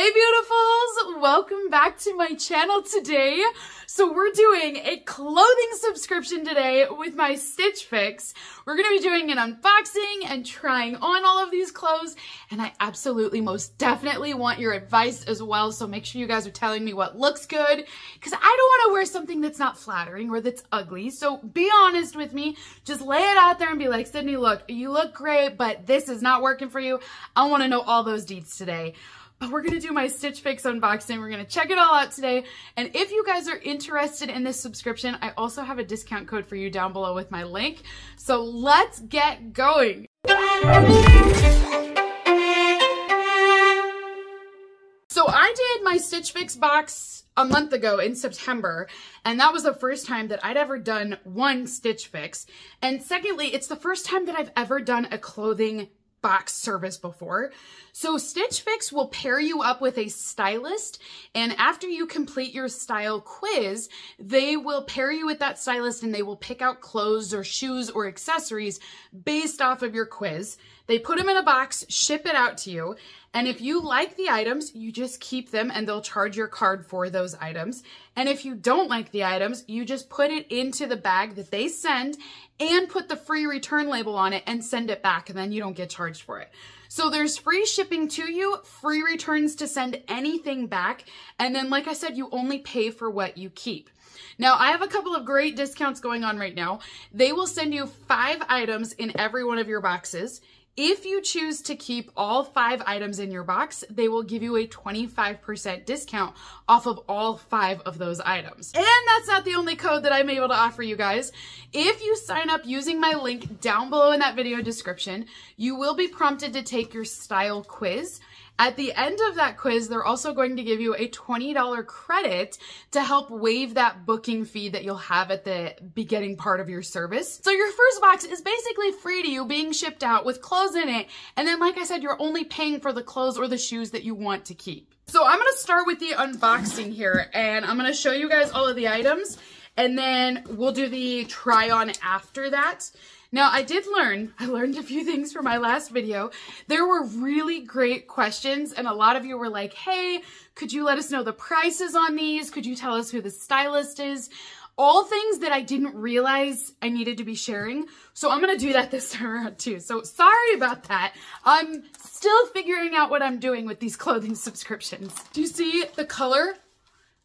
Hey beautifuls, welcome back to my channel today. So we're doing a clothing subscription today with my Stitch Fix. We're gonna be doing an unboxing and trying on all of these clothes, and I absolutely most definitely want your advice as well, so make sure you guys are telling me what looks good, because I don't want to wear something that's not flattering or that's ugly. So be honest with me, just lay it out there and be like, Sydney, look, you look great, but this is not working for you. I want to know all those deets today. But we're going to do my Stitch Fix unboxing. We're going to check it all out today. And if you guys are interested in this subscription, I also have a discount code for you down below with my link. So let's get going. So I did my Stitch Fix box a month ago in September, and that was the first time that I'd ever done one Stitch Fix. And secondly, it's the first time that I've ever done a clothing box service before. So Stitch Fix will pair you up with a stylist, and after you complete your style quiz, they will pair you with that stylist and they will pick out clothes or shoes or accessories based off of your quiz. They put them in a box, ship it out to you, and if you like the items, you just keep them and they'll charge your card for those items. And if you don't like the items, you just put it into the bag that they send and put the free return label on it and send it back, and then you don't get charged for it. So there's free shipping to you, free returns to send anything back, and then like I said, you only pay for what you keep. Now, I have a couple of great discounts going on right now. They will send you 5 items in every one of your boxes. If you choose to keep all 5 items in your box, they will give you a 25% discount off of all 5 of those items. And that's not the only code that I'm able to offer you guys. If you sign up using my link down below in that video description, you will be prompted to take your style quiz. At the end of that quiz, they're also going to give you a $20 credit to help waive that booking fee that you'll have at the beginning part of your service. So your first box is basically free to you, being shipped out with clothes in it. And then, like I said, you're only paying for the clothes or the shoes that you want to keep. So I'm going to start with the unboxing here, and I'm going to show you guys all of the items, and then we'll do the try on after that. Now, I learned a few things from my last video. There were really great questions, and a lot of you were like, hey, could you let us know the prices on these? Could you tell us who the stylist is? All things that I didn't realize I needed to be sharing. So I'm going to do that this time around too. So sorry about that. I'm still figuring out what I'm doing with these clothing subscriptions. Do you see the color?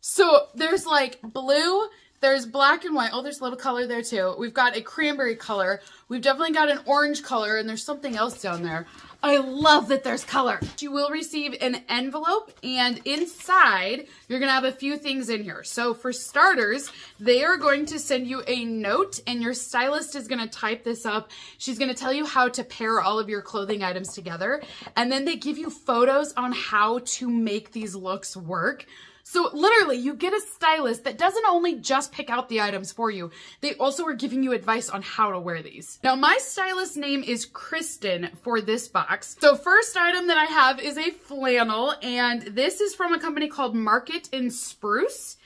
So there's like blue, there's black and white. Oh, there's a little color there too. We've got a cranberry color. We've definitely got an orange color, and there's something else down there. I love that there's color. You will receive an envelope, and inside you're gonna have a few things in here. So for starters, they are going to send you a note, and your stylist is gonna type this up. She's gonna tell you how to pair all of your clothing items together, and then they give you photos on how to make these looks work. So literally, you get a stylist that doesn't only just pick out the items for you, they also are giving you advice on how to wear these. Now, my stylist's name is Kristen for this box. So first item that I have is a flannel, and this is from a company called Market and Spruce.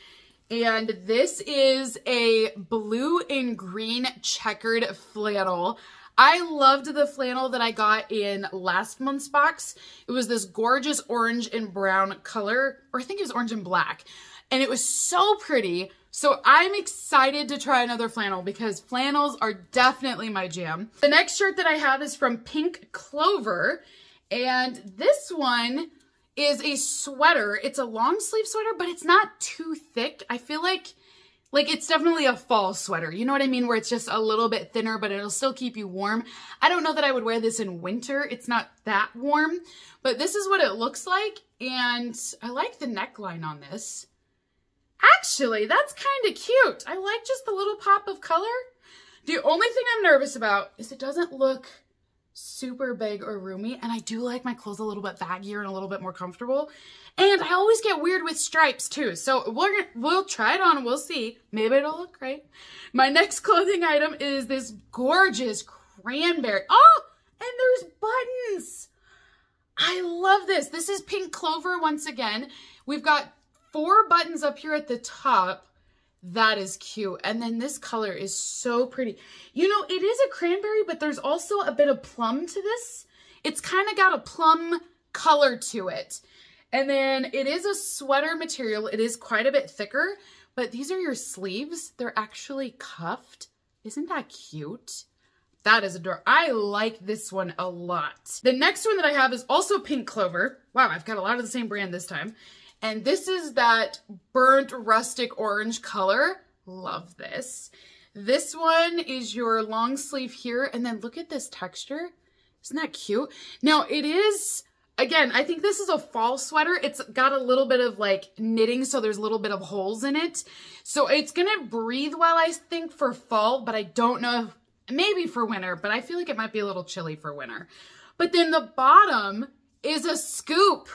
And this is a blue and green checkered flannel. I loved the flannel that I got in last month's box. It was this gorgeous orange and brown color, or I think it was orange and black. And it was so pretty. So I'm excited to try another flannel because flannels are definitely my jam. The next shirt that I have is from Pink Clover. And this one is a sweater. It's a long sleeve sweater, but it's not too thick. I feel like it's definitely a fall sweater. You know what I mean? Where it's just a little bit thinner, but it'll still keep you warm. I don't know that I would wear this in winter. It's not that warm, but this is what it looks like. And I like the neckline on this. Actually, that's kind of cute. I like just the little pop of color. The only thing I'm nervous about is it doesn't look super big or roomy, and I do like my clothes a little bit baggier and a little bit more comfortable. And I always get weird with stripes too, so we'll try it on and we'll see. Maybe it'll look great. My next clothing item is this gorgeous cranberry. Oh, and there's buttons. I love this. This is Pink Clover once again. We've got 4 buttons up here at the top. That is cute. And then this color is so pretty. You know, it is a cranberry, but there's also a bit of plum to this. It's kind of got a plum color to it. And then it is a sweater material. It is quite a bit thicker, but these are your sleeves. They're actually cuffed. Isn't that cute? That is adorable. I like this one a lot. The next one that I have is also pink clover. Wow, I've got a lot of the same brand this time. And this is that burnt rustic orange color. Love this. This one is your long sleeve here. And then look at this texture. Isn't that cute? Now it is, again, I think this is a fall sweater. It's got a little bit of like knitting, so there's a little bit of holes in it. So it's gonna breathe well, I think, for fall, but I don't know, maybe for winter, but I feel like it might be a little chilly for winter. But then the bottom is a scoop.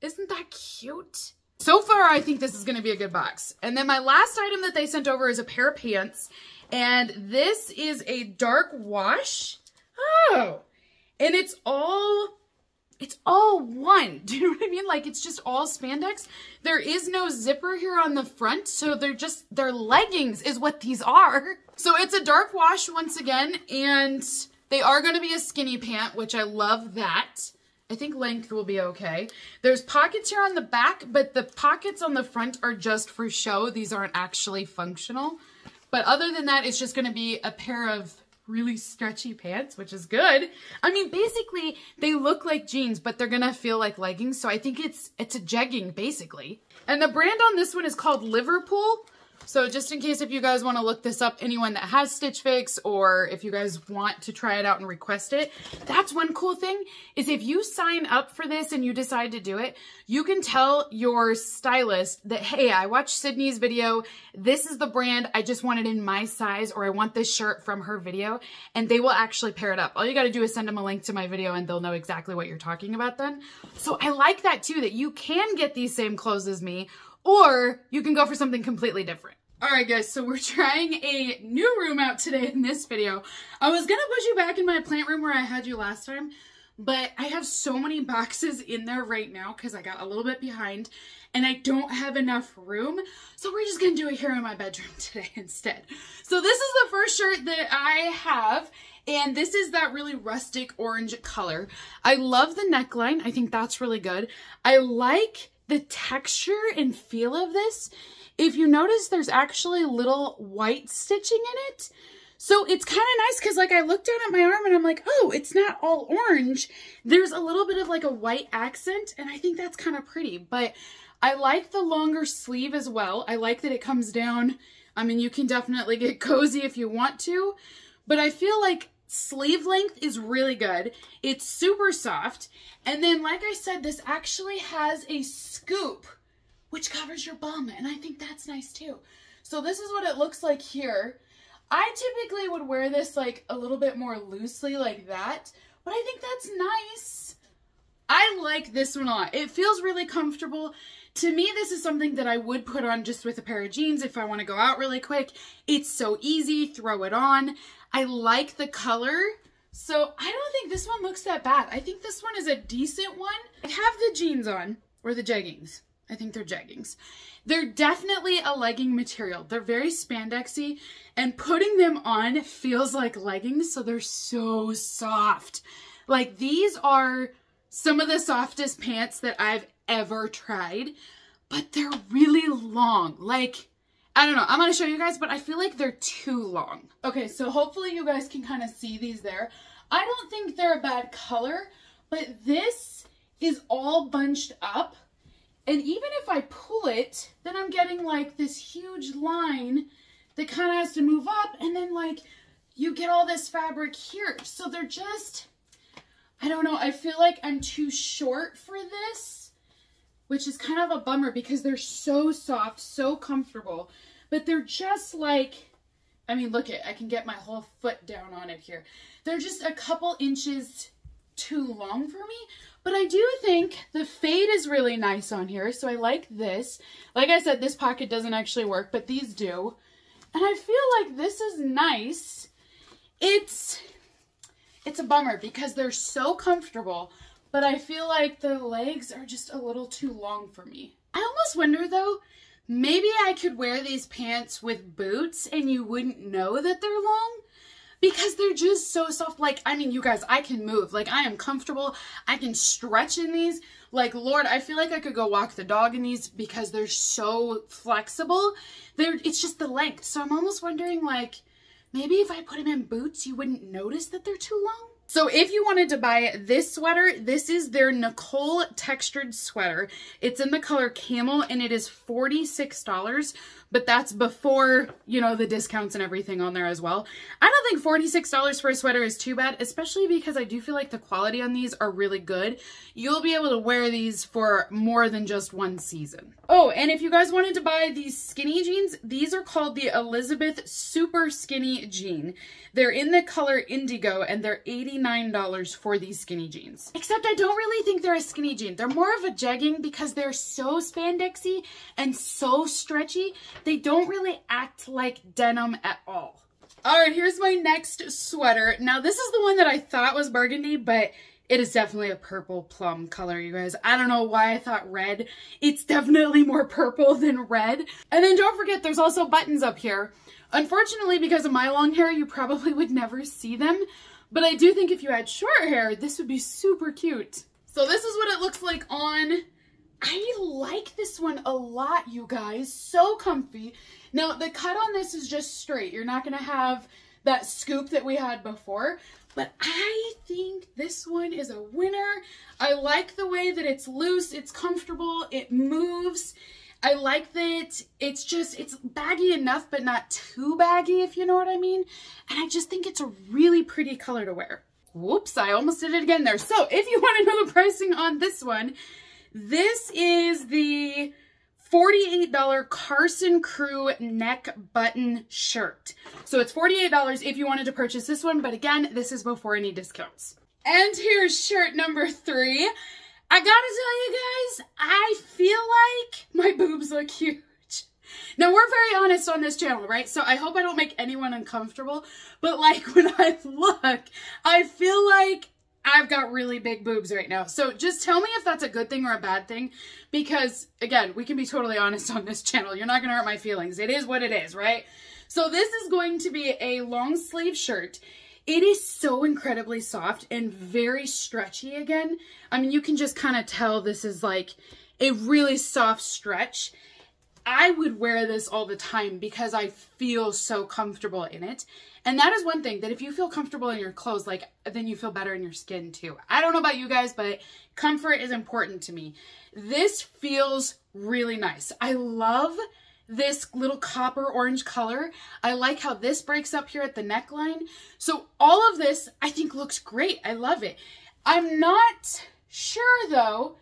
Isn't that cute? So far, I think this is gonna be a good box. And then my last item that they sent over is a pair of pants. And this is a dark wash. Oh, and it's all one. Do you know what I mean? Like, it's just all spandex. There is no zipper here on the front, so they're leggings is what these are. So it's a dark wash once again, and they are going to be a skinny pant, which I love that. I think length will be okay. There's pockets here on the back, but the pockets on the front are just for show. These aren't actually functional. But other than that, it's just going to be a pair of really stretchy pants, which is good. I mean, basically, they look like jeans, but they're gonna feel like leggings, so I think it's a jegging, basically. And the brand on this one is called Liverpool. So just in case if you guys want to look this up, anyone that has Stitch Fix, or if you guys want to try it out and request it, that's one cool thing, is if you sign up for this and you decide to do it, you can tell your stylist that, hey, I watched Sydney's video, this is the brand, I just want it in my size, or I want this shirt from her video, and they will actually pair it up. All you got to do is send them a link to my video and they'll know exactly what you're talking about then. So I like that too, that you can get these same clothes as me, or you can go for something completely different. All right, guys, so we're trying a new room out today in this video. I was gonna put you back in my plant room where I had you last time, but I have so many boxes in there right now because I got a little bit behind and I don't have enough room. So we're just gonna do it here in my bedroom today instead. So this is the first shirt that I have. And this is that really rustic orange color. I love the neckline. I think that's really good. I like the texture and feel of this. If you notice, there's actually little white stitching in it. So it's kind of nice because like I looked down at my arm and I'm like, oh, it's not all orange. There's a little bit of like a white accent and I think that's kind of pretty. But I like the longer sleeve as well. I like that it comes down. I mean, you can definitely get cozy if you want to, but I feel like sleeve length is really good. It's super soft. And then, like I said, this actually has a scoop, which covers your bum. And I think that's nice too. So this is what it looks like here. I typically would wear this like a little bit more loosely like that, but I think that's nice. I like this one a lot. It feels really comfortable. To me, this is something that I would put on just with a pair of jeans if I want to go out really quick. It's so easy, throw it on. I like the color, so I don't think this one looks that bad. I think this one is a decent one. I have the jeans on, or the jeggings. I think they're jeggings. They're definitely a legging material. They're very spandexy, and putting them on feels like leggings, so they're so soft. Like, these are some of the softest pants that I've ever tried, but they're really long. Like, I don't know, I'm gonna show you guys, but I feel like they're too long. Okay, so hopefully you guys can kind of see these there. I don't think they're a bad color, but this is all bunched up. And even if I pull it, then I'm getting like this huge line that kind of has to move up, and then like you get all this fabric here. So they're just, I don't know, I feel like I'm too short for this, which is kind of a bummer because they're so soft, so comfortable, but they're just like, I mean, look it, I can get my whole foot down on it here. They're just a couple inches too long for me, but I do think the fade is really nice on here, so I like this. Like I said, this pocket doesn't actually work, but these do, and I feel like this is nice. It's a bummer because they're so comfortable, but I feel like the legs are just a little too long for me. I almost wonder though, maybe I could wear these pants with boots and you wouldn't know that they're long. because they're just so soft. Like, I mean, you guys, I can move. Like, I am comfortable. I can stretch in these. Like, Lord, I feel like I could go walk the dog in these because they're so flexible. It's just the length. So I'm almost wondering, like, maybe if I put them in boots, you wouldn't notice that they're too long. So if you wanted to buy this sweater, this is their Nicole textured sweater. It's in the color camel and it is $46, but that's before, you know, the discounts and everything on there as well. I don't think $46 for a sweater is too bad, especially because I do feel like the quality on these are really good. You'll be able to wear these for more than just one season. Oh, and if you guys wanted to buy these skinny jeans, these are called the Elizabeth Super Skinny Jean. They're in the color indigo and they're $89 for these skinny jeans. Except I don't really think they're a skinny jean. They're more of a jegging because they're so spandexy and so stretchy. They don't really act like denim at all. All right, here's my next sweater. Now this is the one that I thought was burgundy, but it is definitely a purple plum color, you guys. I don't know why I thought red. It's definitely more purple than red. And then don't forget, there's also buttons up here. Unfortunately, because of my long hair, you probably would never see them. But I do think if you had short hair, this would be super cute. So this is what it looks like on. I like this one a lot, you guys. So comfy. Now, the cut on this is just straight. You're not going to have that scoop that we had before. But I think this one is a winner. I like the way that it's loose. It's comfortable. It moves. I like that it's baggy enough, but not too baggy, if you know what I mean. And I just think it's a really pretty color to wear. Whoops, I almost did it again there. So if you want to know the pricing on this one, this is the $48 Carson Crew neck button shirt. So it's $48 if you wanted to purchase this one, but again, this is before any discounts. And here's shirt number 3. I gotta tell you guys, I feel like my boobs look huge. Now, we're very honest on this channel, right? So I hope I don't make anyone uncomfortable, but like when I look, I feel like I've got really big boobs right now. So just tell me if that's a good thing or a bad thing, because again, we can be totally honest on this channel. You're not gonna hurt my feelings. It is what it is, right? So this is going to be a long sleeve shirt. It is so incredibly soft and very stretchy again. I mean, you can just kind of tell this is like a really soft stretch. I would wear this all the time because I feel so comfortable in it. And that is one thing, that if you feel comfortable in your clothes, like, then you feel better in your skin too. I don't know about you guys, but comfort is important to me. This feels really nice. I love this little copper orange color. I like how this breaks up here at the neckline. So all of this, I think, looks great. I love it. I'm not sure though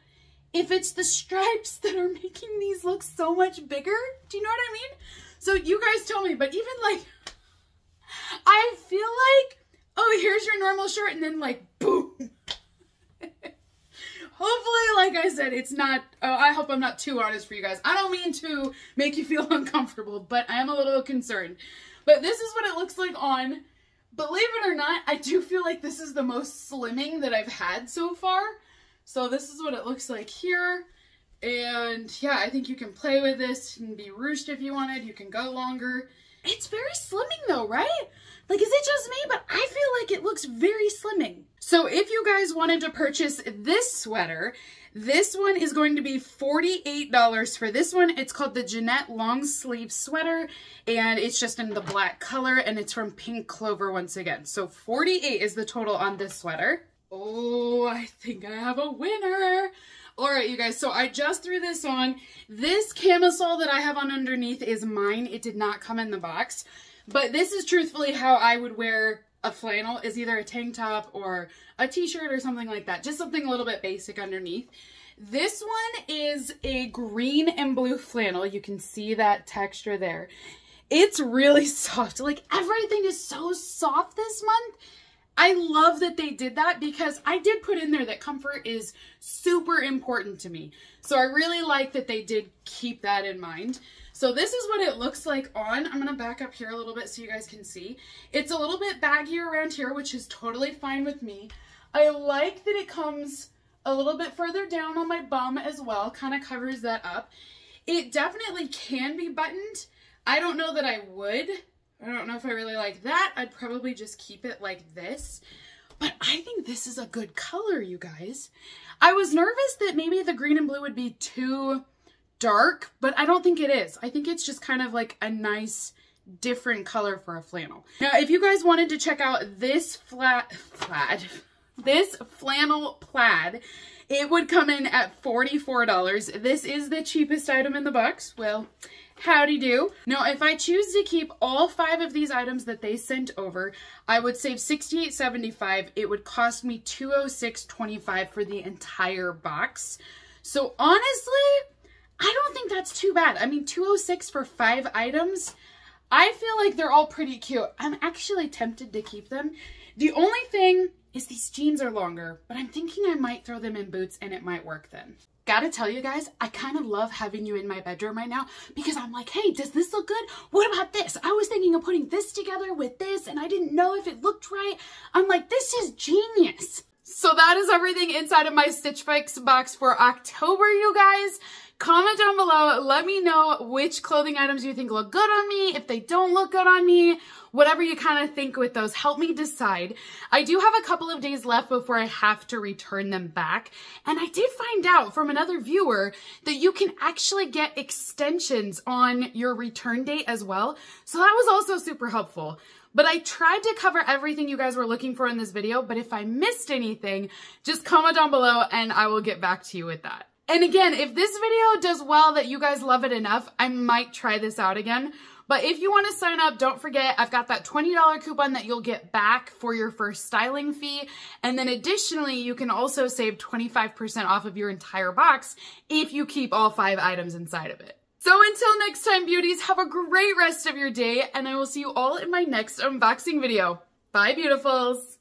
if it's the stripes that are making these look so much bigger. Do you know what I mean? So you guys tell me, but even like, I feel like, oh, here's your normal shirt, and then like, boom. Hopefully, like I said, it's not, I hope I'm not too honest for you guys. I don't mean to make you feel uncomfortable, but I am a little concerned. But this is what it looks like on. Believe it or not, I do feel like this is the most slimming that I've had so far. So this is what it looks like here. And yeah, I think you can play with this and be ruched if you wanted. You can go longer. It's very slimming though, right? Like, is it just me? But I feel like it looks very slimming. So if you guys wanted to purchase this sweater, this one is going to be $48 for this one. It's called the Jeanette long sleeve sweater, and it's just in the black color, and it's from Pink Clover once again. So $48 is the total on this sweater. Oh, I think I have a winner. All right, you guys, so I just threw this on. This camisole that I have on underneath is mine. It did not come in the box, but this is truthfully how I would wear a flannel, is either a tank top or a t-shirt or something like that. Just something a little bit basic underneath. This one is a green and blue flannel. You can see that texture there. It's really soft. Like, everything is so soft this month. I love that they did that because I did put in there that comfort is super important to me. So I really like that they did keep that in mind. So this is what it looks like on. I'm going to back up here a little bit so you guys can see. It's a little bit baggier around here, which is totally fine with me. I like that it comes a little bit further down on my bum as well, kind of covers that up. It definitely can be buttoned. I don't know that I would. I don't know if I really like that. I'd probably just keep it like this. But I think this is a good color, you guys. I was nervous that maybe the green and blue would be too dark, but I don't think it is. I think it's just kind of like a nice different color for a flannel. Now, if you guys wanted to check out this this flannel plaid, it would come in at $44. This is the cheapest item in the box. Well, howdy do. Now, if I choose to keep all 5 of these items that they sent over, I would save $68.75. It would cost me $206.25 for the entire box. So honestly, I don't think that's too bad. I mean, $206 for 5 items. I feel like they're all pretty cute. I'm actually tempted to keep them. The only thing is these jeans are longer, but I'm thinking I might throw them in boots and it might work then. Gotta tell you guys, I kind of love having you in my bedroom right now because I'm like, hey, does this look good? What about this? I was thinking of putting this together with this and I didn't know if it looked right. I'm like, this is genius. So that is everything inside of my Stitch Fix box for October, you guys. Comment down below, let me know which clothing items you think look good on me, if they don't look good on me, whatever you kind of think with those, help me decide. I do have a couple of days left before I have to return them back, and I did find out from another viewer that you can actually get extensions on your return date as well, so that was also super helpful. But I tried to cover everything you guys were looking for in this video, but if I missed anything, just comment down below and I will get back to you with that. And again, if this video does well that you guys love it enough, I might try this out again. But if you want to sign up, don't forget, I've got that $20 coupon that you'll get back for your first styling fee. And then additionally, you can also save 25% off of your entire box if you keep all 5 items inside of it. So until next time, beauties, have a great rest of your day, and I will see you all in my next unboxing video. Bye, beautifuls.